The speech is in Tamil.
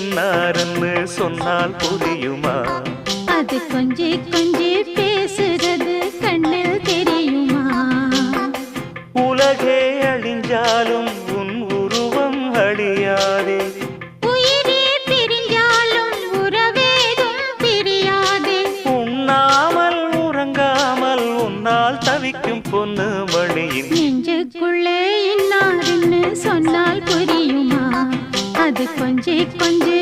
இன்னாருன்னு சொன்னால் புரியுமா? அது கொஞ்சி கொஞ்சி பேசுறது கண்ணில் தெரியுமா? உலகே அழிஞ்சாலும் உன் உருவம் அழியாதே. உயிரே பிரிஞ்சாலும் உறவேதும் பிரியாதே. உண்ணாமல் உறங்காமல் உன்னால் தவிக்கும் பொண்ணு மணியின் நெஞ்சுக்குள்ளே இன்னாருன்னு சொன்னால் புரியுமா? அது கொஞ்சி கொஞ்சி